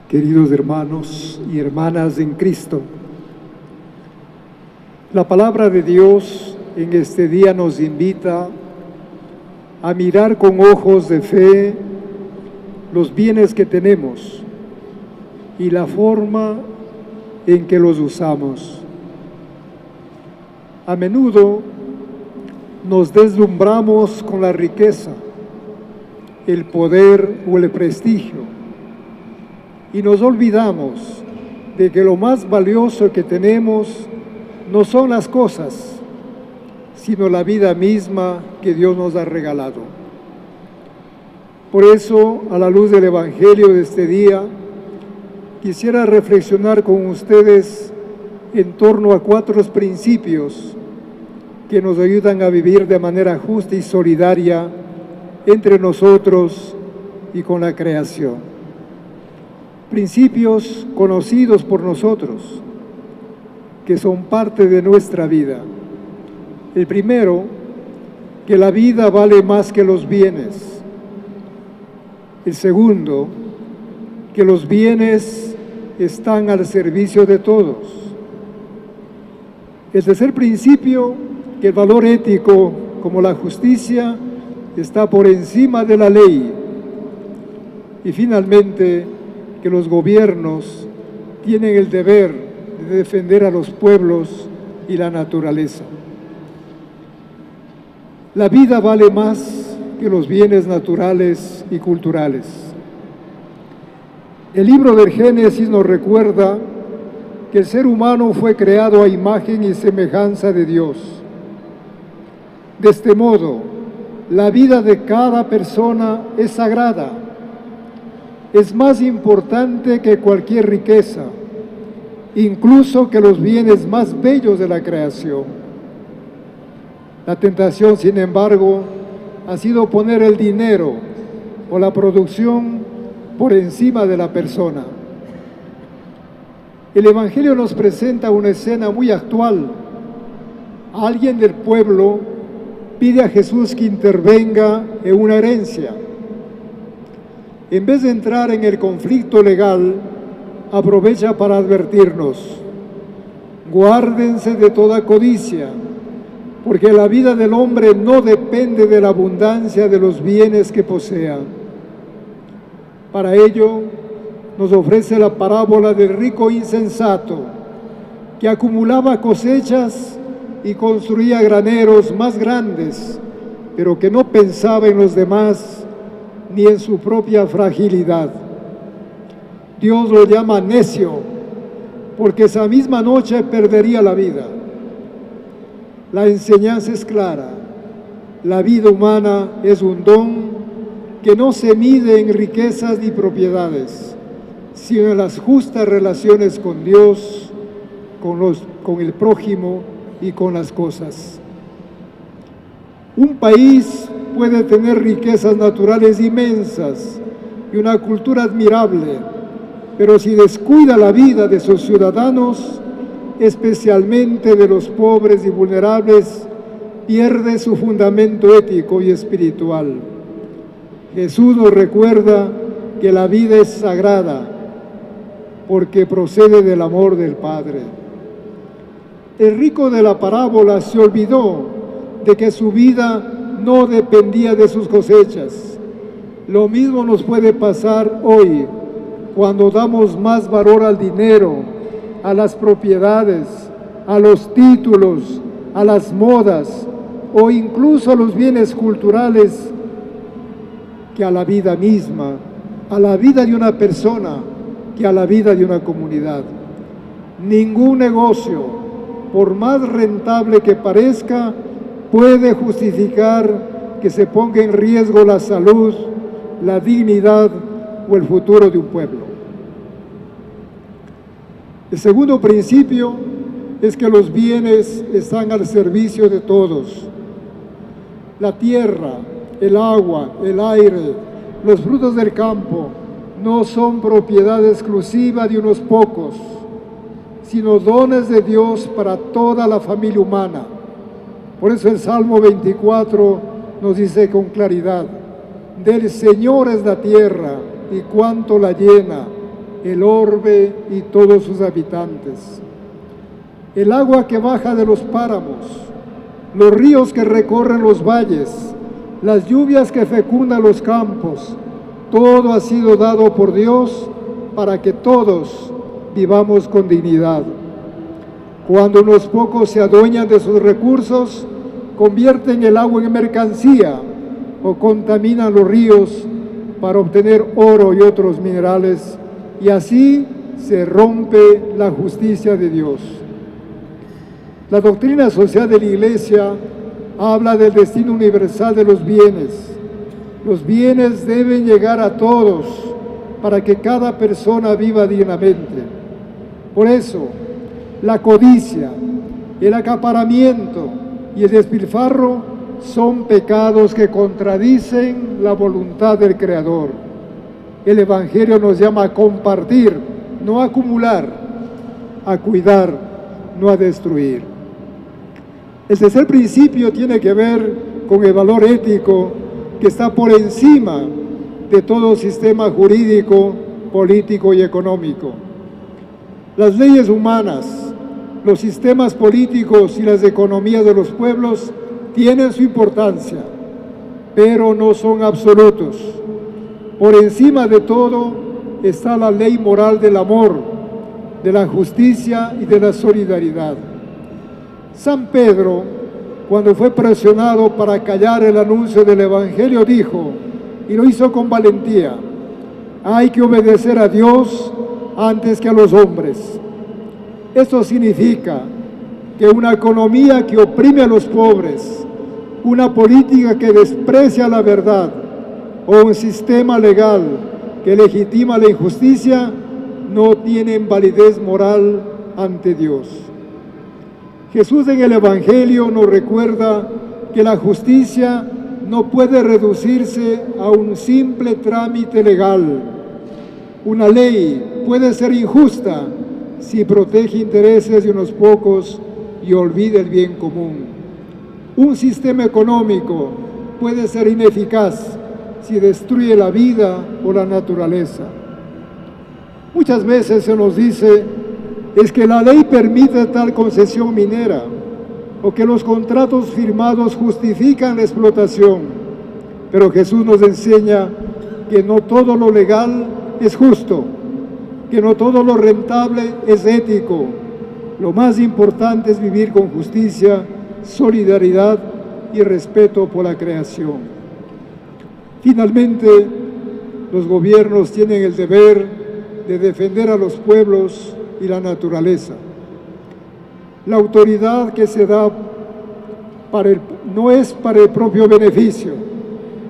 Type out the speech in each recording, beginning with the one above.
Queridos hermanos y hermanas en Cristo, la palabra de Dios en este día nos invita a mirar con ojos de fe los bienes que tenemos y la forma en que los usamos. A menudo nos deslumbramos con la riqueza, el poder o el prestigio, y nos olvidamos de que lo más valioso que tenemos no son las cosas, sino la vida misma que Dios nos ha regalado. Por eso, a la luz del Evangelio de este día, quisiera reflexionar con ustedes en torno a 4 principios que nos ayudan a vivir de manera justa y solidaria entre nosotros y con la creación. Principios conocidos por nosotros, que son parte de nuestra vida. El primero, que la vida vale más que los bienes. El segundo, que los bienes están al servicio de todos. El tercer principio, que el valor ético, como la justicia, está por encima de la ley. Y finalmente, que los gobiernos tienen el deber de defender a los pueblos y la naturaleza. La vida vale más que los bienes naturales y culturales. El libro del Génesis nos recuerda que el ser humano fue creado a imagen y semejanza de Dios. De este modo, la vida de cada persona es sagrada. Es más importante que cualquier riqueza, incluso que los bienes más bellos de la creación. La tentación, sin embargo, ha sido poner el dinero o la producción por encima de la persona. El Evangelio nos presenta una escena muy actual. Alguien del pueblo pide a Jesús que intervenga en una herencia. En vez de entrar en el conflicto legal, aprovecha para advertirnos: guárdense de toda codicia, porque la vida del hombre no depende de la abundancia de los bienes que posea. Para ello, nos ofrece la parábola del rico insensato, que acumulaba cosechas y construía graneros más grandes, pero que no pensaba en los demás ni en su propia fragilidad. Dios lo llama necio, porque esa misma noche perdería la vida. La enseñanza es clara: la vida humana es un don que no se mide en riquezas ni propiedades, sino en las justas relaciones con Dios, con el prójimo y con las cosas. Un país puede tener riquezas naturales inmensas y una cultura admirable, pero si descuida la vida de sus ciudadanos, especialmente de los pobres y vulnerables, pierde su fundamento ético y espiritual. Jesús nos recuerda que la vida es sagrada porque procede del amor del Padre. El rico de la parábola se olvidó de que su vida no dependía de sus cosechas. Lo mismo nos puede pasar hoy cuando damos más valor al dinero, a las propiedades, a los títulos, a las modas o incluso a los bienes culturales que a la vida misma, a la vida de una persona, que a la vida de una comunidad. Ningún negocio, por más rentable que parezca, puede justificar que se ponga en riesgo la salud, la dignidad o el futuro de un pueblo. El segundo principio es que los bienes están al servicio de todos. La tierra, el agua, el aire, los frutos del campo no son propiedad exclusiva de unos pocos, sino dones de Dios para toda la familia humana. Por eso el Salmo 24 nos dice con claridad: del Señor es la tierra y cuanto la llena, el orbe y todos sus habitantes. El agua que baja de los páramos, los ríos que recorren los valles, las lluvias que fecundan los campos, todo ha sido dado por Dios para que todos vivamos con dignidad. Cuando unos pocos se adueñan de sus recursos, convierten el agua en mercancía o contaminan los ríos para obtener oro y otros minerales, y así se rompe la justicia de Dios. La doctrina social de la Iglesia habla del destino universal de los bienes. Los bienes deben llegar a todos para que cada persona viva dignamente. Por eso, la codicia, el acaparamiento y el despilfarro son pecados que contradicen la voluntad del Creador. El Evangelio nos llama a compartir, no a acumular, a cuidar, no a destruir. El tercer principio tiene que ver con el valor ético que está por encima de todo sistema jurídico, político y económico. Las leyes humanas, los sistemas políticos y las economías de los pueblos tienen su importancia, pero no son absolutos. Por encima de todo está la ley moral del amor, de la justicia y de la solidaridad. San Pedro, cuando fue presionado para callar el anuncio del Evangelio, dijo, y lo hizo con valentía: hay que obedecer a Dios antes que a los hombres. Esto significa que una economía que oprime a los pobres, una política que desprecia la verdad o un sistema legal que legitima la injusticia no tienen validez moral ante Dios. Jesús en el Evangelio nos recuerda que la justicia no puede reducirse a un simple trámite legal. Una ley puede ser injusta si protege intereses de unos pocos y olvida el bien común. Un sistema económico puede ser ineficaz si destruye la vida o la naturaleza. Muchas veces se nos dice es que la ley permite tal concesión minera o que los contratos firmados justifican la explotación, pero Jesús nos enseña que no todo lo legal es justo, que no todo lo rentable es ético. Lo más importante es vivir con justicia, solidaridad y respeto por la creación. Finalmente, los gobiernos tienen el deber de defender a los pueblos y la naturaleza. La autoridad que se da no es para el propio beneficio,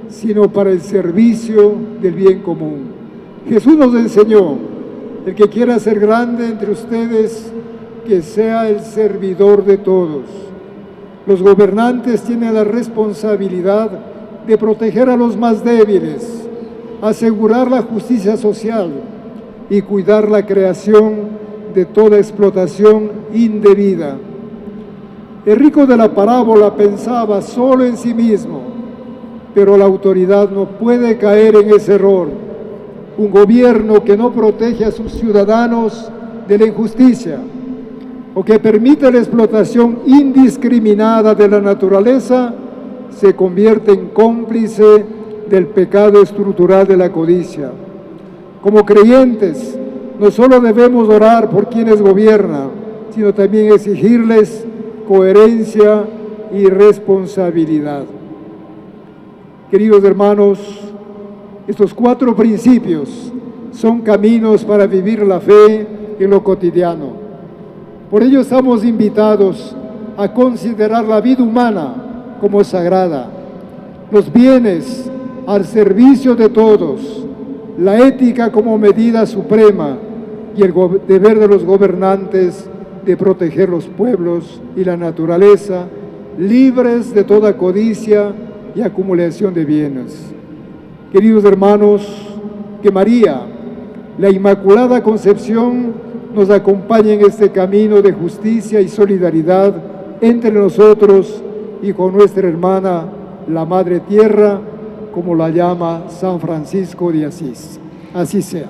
sino para el servicio del bien común. Jesús nos enseñó: el que quiera ser grande entre ustedes, que sea el servidor de todos. Los gobernantes tienen la responsabilidad de proteger a los más débiles, asegurar la justicia social y cuidar la creación de toda explotación indebida. El rico de la parábola pensaba solo en sí mismo, pero la autoridad no puede caer en ese error. Un gobierno que no protege a sus ciudadanos de la injusticia o que permite la explotación indiscriminada de la naturaleza se convierte en cómplice del pecado estructural de la codicia. Como creyentes, no solo debemos orar por quienes gobiernan, sino también exigirles coherencia y responsabilidad. Queridos hermanos, estos 4 principios son caminos para vivir la fe en lo cotidiano. Por ello estamos invitados a considerar la vida humana como sagrada, los bienes al servicio de todos, la ética como medida suprema y el deber de los gobernantes de proteger los pueblos y la naturaleza, libres de toda codicia y acumulación de bienes. Queridos hermanos, que María, la Inmaculada Concepción, nos acompañe en este camino de justicia y solidaridad entre nosotros y con nuestra hermana, la Madre Tierra, como la llama San Francisco de Asís. Así sea.